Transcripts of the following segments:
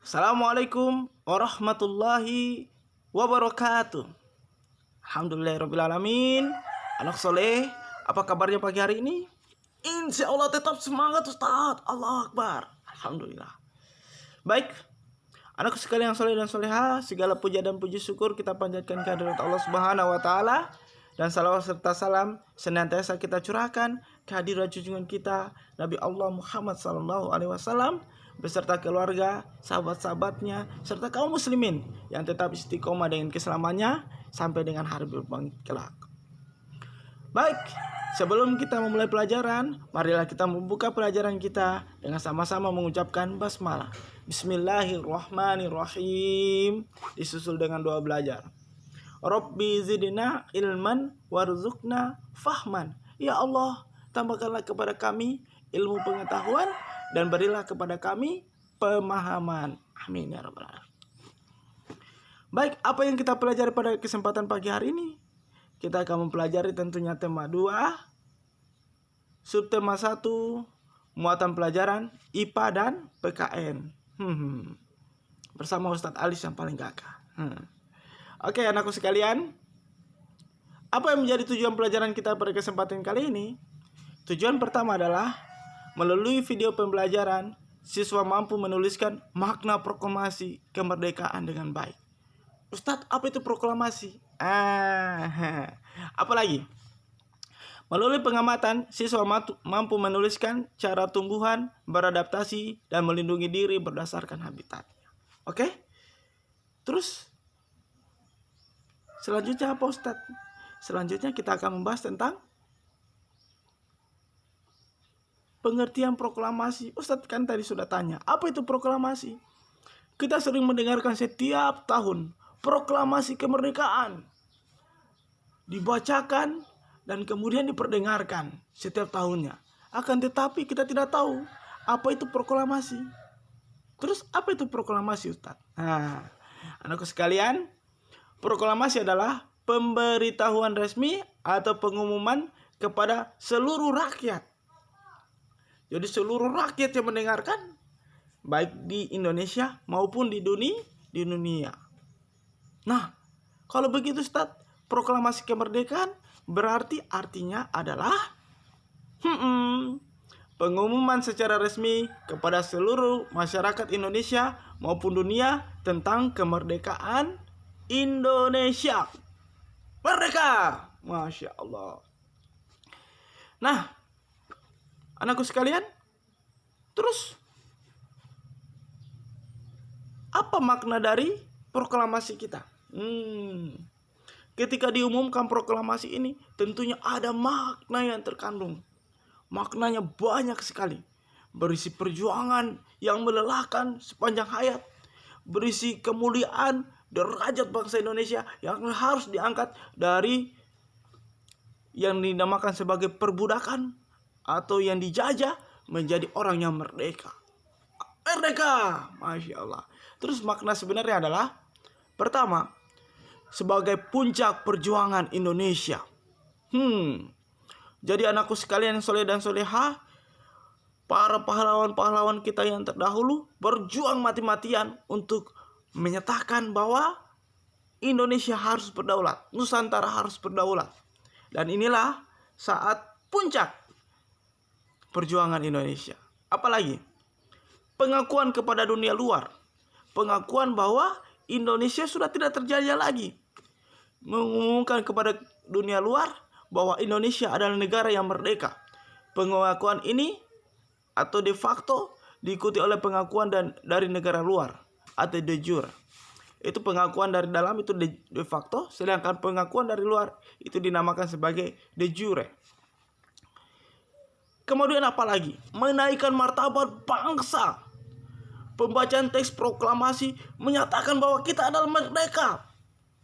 Assalamualaikum warahmatullahi wabarakatuh. Alhamdulillahirrabbilalamin. Anak soleh, apa kabarnya pagi hari ini? Insya Allah tetap semangat Ustaz. Allah Akbar. Alhamdulillah. Baik, anakku sekalian yang soleh dan soleha, segala puja dan puji syukur kita panjatkan kehadirat Allah Subhanahu wa taala, dan salawat serta salam senantiasa kita curahkan kehadirat junjungan kita Nabi Allah Muhammad sallallahu alaihi wasallam beserta keluarga, sahabat-sahabatnya, serta kaum muslimin yang tetap istiqomah dengan keselamatannya sampai dengan hari berbangkit kelak. Baik, sebelum kita memulai pelajaran, marilah kita membuka pelajaran kita dengan sama-sama mengucapkan basmalah. Bismillahirrahmanirrahim. Disusul dengan doa belajar. Rabbi zidna ilman warzuqna fahman. Ya Allah, tambahkanlah kepada kami ilmu pengetahuan dan berilah kepada kami pemahaman. Amin ya rabbal alamin. Baik, apa yang kita pelajari pada kesempatan pagi hari ini? Kita akan mempelajari tentunya tema 2, subtema 1, muatan pelajaran IPA dan PKN. Bersama Ustadz Alis yang paling gagah. Oke, anakku sekalian, apa yang menjadi tujuan pelajaran kita pada kesempatan kali ini? Tujuan pertama adalah melalui video pembelajaran, siswa mampu menuliskan makna proklamasi kemerdekaan dengan baik. Ustadz, apa itu proklamasi? Apalagi? Melalui pengamatan, siswa mampu menuliskan cara tumbuhan beradaptasi dan melindungi diri berdasarkan habitatnya. Oke? Terus, selanjutnya apa Ustadz? Selanjutnya kita akan membahas tentang pengertian proklamasi. Ustadz kan tadi sudah tanya, apa itu proklamasi? Kita sering mendengarkan setiap tahun proklamasi kemerdekaan dibacakan dan kemudian diperdengarkan setiap tahunnya. Akan tetapi kita tidak tahu apa itu proklamasi. Terus apa itu proklamasi Ustadz? Anakku sekalian, proklamasi adalah pemberitahuan resmi atau pengumuman kepada seluruh rakyat. Jadi seluruh rakyat yang mendengarkan, baik di Indonesia maupun di dunia. Nah, kalau begitu Ustaz, proklamasi kemerdekaan berarti artinya adalah pengumuman secara resmi kepada seluruh masyarakat Indonesia maupun dunia tentang kemerdekaan Indonesia. Merdeka! Masya Allah. Nah, anakku sekalian, terus apa makna dari proklamasi kita? Ketika diumumkan proklamasi ini, tentunya ada makna yang terkandung. Maknanya banyak sekali. Berisi perjuangan yang melelahkan sepanjang hayat. Berisi kemuliaan derajat bangsa Indonesia yang harus diangkat dari yang dinamakan sebagai perbudakan atau yang dijajah menjadi orang yang merdeka. Merdeka, Masya Allah. Terus makna sebenarnya adalah, pertama, sebagai puncak perjuangan Indonesia. Jadi anakku sekalian yang soleh dan soleha, para pahlawan-pahlawan kita yang terdahulu berjuang mati-matian untuk menyatakan bahwa Indonesia harus berdaulat, Nusantara harus berdaulat. Dan inilah saat puncak perjuangan Indonesia. Apalagi pengakuan kepada dunia luar, pengakuan bahwa Indonesia sudah tidak terjajah lagi, mengumumkan kepada dunia luar bahwa Indonesia adalah negara yang merdeka. Pengakuan ini atau de facto diikuti oleh pengakuan dari negara luar atau de jure. Itu pengakuan dari dalam itu de facto, sedangkan pengakuan dari luar itu dinamakan sebagai de jure. Kemudian apa lagi? Menaikkan martabat bangsa. Pembacaan teks proklamasi menyatakan bahwa kita adalah merdeka.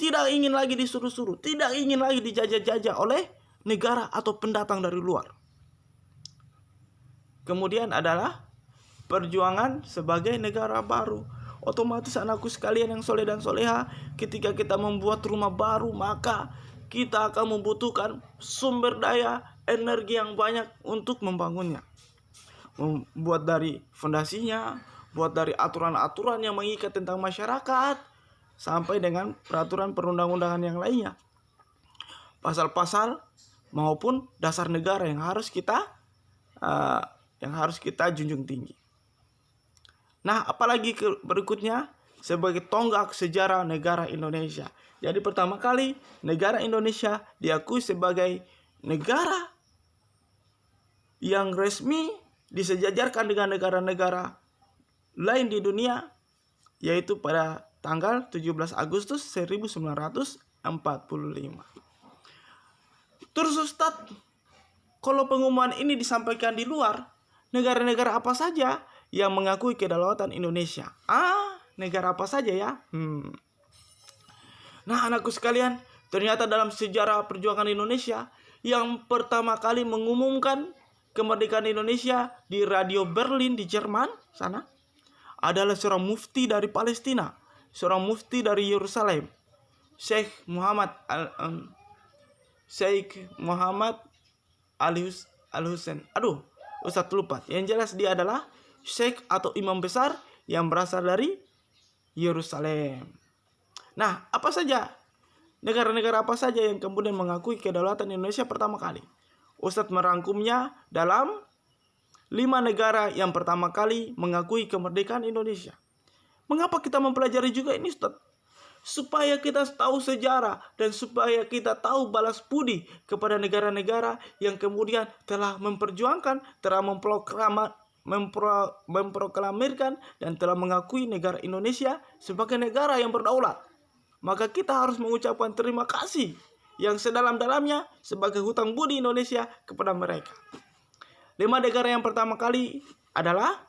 Tidak ingin lagi disuruh-suruh, tidak ingin lagi dijajah-jajah oleh negara atau pendatang dari luar. Kemudian adalah perjuangan sebagai negara baru. Otomatis anakku sekalian yang soleh dan soleha, ketika kita membuat rumah baru, maka kita akan membutuhkan sumber daya energi yang banyak untuk membangunnya. Membuat dari fondasinya, buat dari aturan-aturan yang mengikat tentang masyarakat sampai dengan peraturan perundang-undangan yang lainnya, pasal-pasal maupun dasar negara yang harus kita junjung tinggi. Nah, apalagi berikutnya sebagai tonggak sejarah negara Indonesia. Jadi pertama kali negara Indonesia diakui sebagai negara yang resmi disejajarkan dengan negara-negara lain di dunia, yaitu pada tanggal 17 Agustus 1945. Terus Ustadz, kalau pengumuman ini disampaikan di luar, negara-negara apa saja yang mengakui kedaulatan Indonesia? Negara apa saja ya? Nah, anakku sekalian, ternyata dalam sejarah perjuangan Indonesia, yang pertama kali mengumumkan kemerdekaan Indonesia di Radio Berlin di Jerman sana adalah seorang mufti dari Palestina, seorang mufti dari Yerusalem, Sheikh Muhammad Al-Husain. Ustadz lupa. Yang jelas dia adalah Sheikh atau imam besar yang berasal dari Yerusalem. Nah, apa saja negara-negara apa saja yang kemudian mengakui kedaulatan Indonesia pertama kali? Ustadz merangkumnya dalam 5 negara yang pertama kali mengakui kemerdekaan Indonesia. Mengapa kita mempelajari juga ini, Ustadz? Supaya kita tahu sejarah dan supaya kita tahu balas budi kepada negara-negara yang kemudian telah memperjuangkan, telah memproklamirkan dan telah mengakui negara Indonesia sebagai negara yang berdaulat. Maka kita harus mengucapkan terima kasih yang sedalam-dalamnya sebagai hutang budi Indonesia kepada mereka. 5 negara yang pertama kali adalah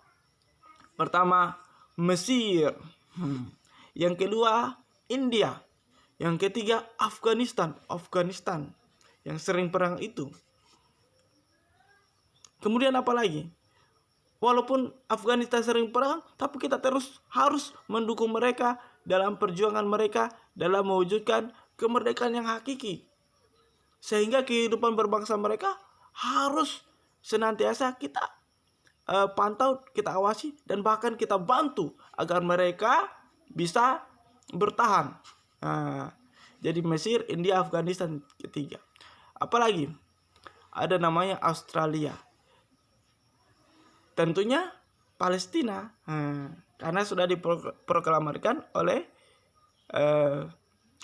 pertama Mesir, yang kedua India, yang ketiga Afghanistan yang sering perang itu. Kemudian apa lagi? Walaupun Afghanistan sering perang, tapi kita terus harus mendukung mereka dalam perjuangan mereka dalam mewujudkan kemerdekaan yang hakiki. Sehingga kehidupan berbangsa mereka harus senantiasa kita pantau, kita awasi, dan bahkan kita bantu agar mereka bisa bertahan. Jadi Mesir, India, Afghanistan ketiga. Apalagi ada namanya Australia. Tentunya Palestina, karena sudah diproklamirkan oleh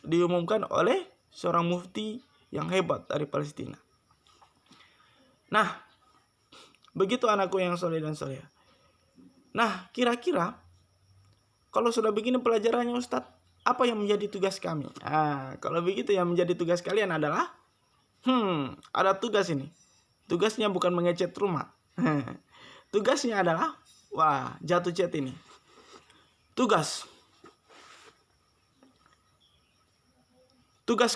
diumumkan oleh seorang mufti yang hebat dari Palestina. Nah, begitu anakku yang soleh dan soleha. Nah, kira-kira kalau sudah begini pelajarannya Ustadz, apa yang menjadi tugas kami? Kalau begitu yang menjadi tugas kalian adalah ada tugas ini. Tugasnya bukan mengecat rumah. Tugasnya adalah jatuh chat ini. Tugas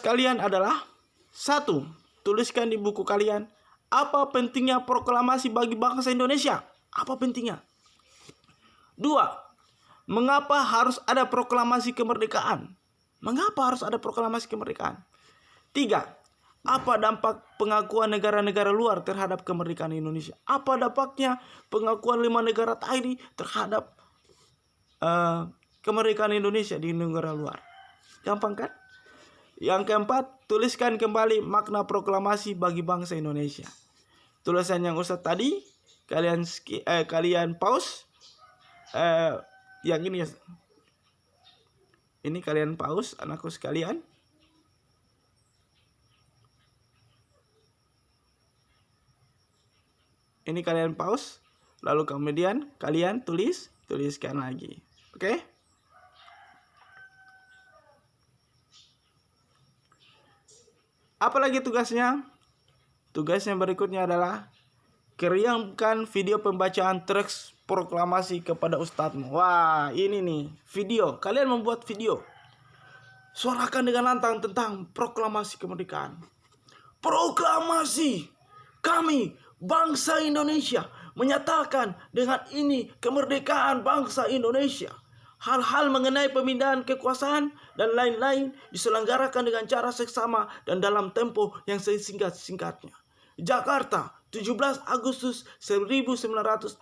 kalian adalah 1. Tuliskan di buku kalian apa pentingnya proklamasi bagi bangsa Indonesia. Apa pentingnya? 2. Mengapa harus ada proklamasi kemerdekaan? 3. Apa dampak pengakuan negara-negara luar terhadap kemerdekaan Indonesia? Apa dampaknya pengakuan 5 negara tadi terhadap kemerdekaan Indonesia di negara luar? Gampang kan? Yang keempat, tuliskan kembali makna proklamasi bagi bangsa Indonesia. Tulisan yang Ustadz tadi kalian pause. Yang ini ya. Ini kalian pause, anakku sekalian. Ini kalian pause, lalu kemudian kalian tuliskan lagi. Oke? Apalagi tugasnya? Tugasnya berikutnya adalah kirimkan video pembacaan teks proklamasi kepada ustadzmu. Ini nih video. Kalian membuat video. Suarakan dengan lantang tentang proklamasi kemerdekaan. Proklamasi kami bangsa Indonesia menyatakan dengan ini kemerdekaan bangsa Indonesia. Hal-hal mengenai pemindahan kekuasaan dan lain-lain diselenggarakan dengan cara seksama dan dalam tempo yang sesingkat-singkatnya. Jakarta, 17 Agustus 1945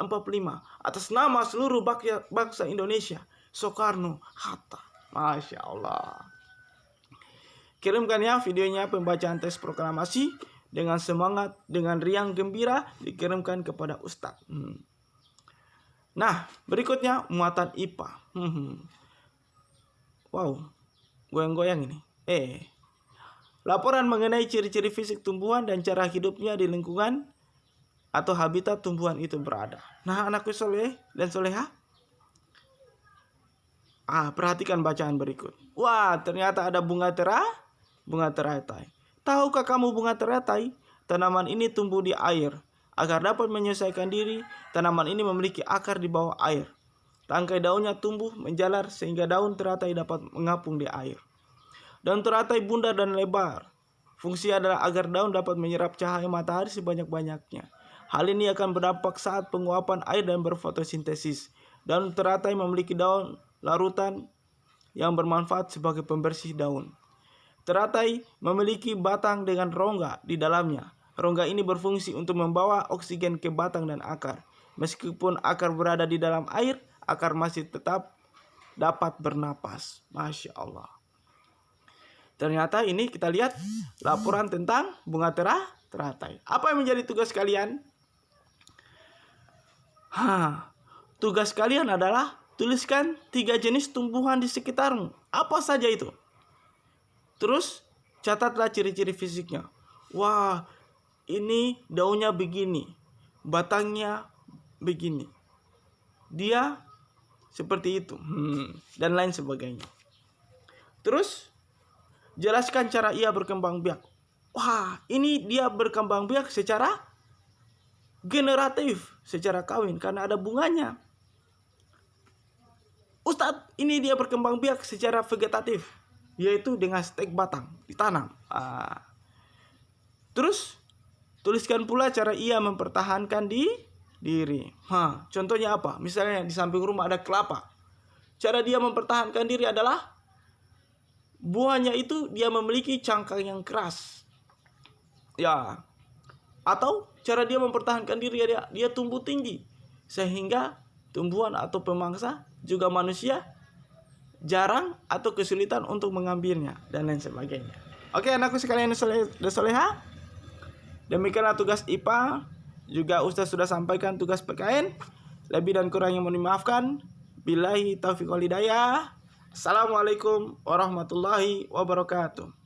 atas nama seluruh bangsa Indonesia, Soekarno-Hatta. Masya Allah. Kirimkan ya videonya pembacaan teks proklamasi dengan semangat, dengan riang gembira, dikirimkan kepada Ustadz. Nah, berikutnya muatan IPA. Wow, goyang-goyang ini. Laporan mengenai ciri-ciri fisik tumbuhan dan cara hidupnya di lingkungan atau habitat tumbuhan itu berada. Nah, anakku soleh dan soleha, perhatikan bacaan berikut. Wah, ternyata ada bunga teratai. Tahukah kamu bunga teratai? Tanaman ini tumbuh di air. Agar dapat menyelesaikan diri, tanaman ini memiliki akar di bawah air. Tangkai daunnya tumbuh menjalar sehingga daun teratai dapat mengapung di air. Daun teratai bundar dan lebar. Fungsi adalah agar daun dapat menyerap cahaya matahari sebanyak-banyaknya. Hal ini akan berdampak saat penguapan air dan berfotosintesis. Daun teratai memiliki daun larutan yang bermanfaat sebagai pembersih daun. Teratai memiliki batang dengan rongga di dalamnya. Rongga ini berfungsi untuk membawa oksigen ke batang dan akar. Meskipun akar berada di dalam air, akar masih tetap dapat bernapas. Masya Allah. Ternyata ini kita lihat laporan tentang bunga teratai. Apa yang menjadi tugas kalian? Tugas kalian adalah tuliskan 3 jenis tumbuhan di sekitarmu. Apa saja itu? Terus catatlah ciri-ciri fisiknya. Wah, ini daunnya begini, batangnya begini, dia seperti itu, dan lain sebagainya. Terus jelaskan cara ia berkembang biak. Wah, ini dia berkembang biak secara generatif, secara kawin karena ada bunganya. Ustadz, ini dia berkembang biak secara vegetatif, yaitu dengan stek batang ditanam. Terus tuliskan pula cara ia mempertahankan diri. Contohnya apa? Misalnya di samping rumah ada kelapa. Cara dia mempertahankan diri adalah buahnya itu dia memiliki cangkang yang keras. Ya. Atau cara dia mempertahankan diri dia tumbuh tinggi sehingga tumbuhan atau pemangsa juga manusia jarang atau kesulitan untuk mengambilnya dan lain sebagainya. Oke, anakku sekalian dan soleha, demikianlah tugas IPA. Juga Ustaz sudah sampaikan tugas PKN. Lebih dan kurangnya mohon dimaafkan. Billahi taufiq wal hidayah. Assalamualaikum warahmatullahi wabarakatuh.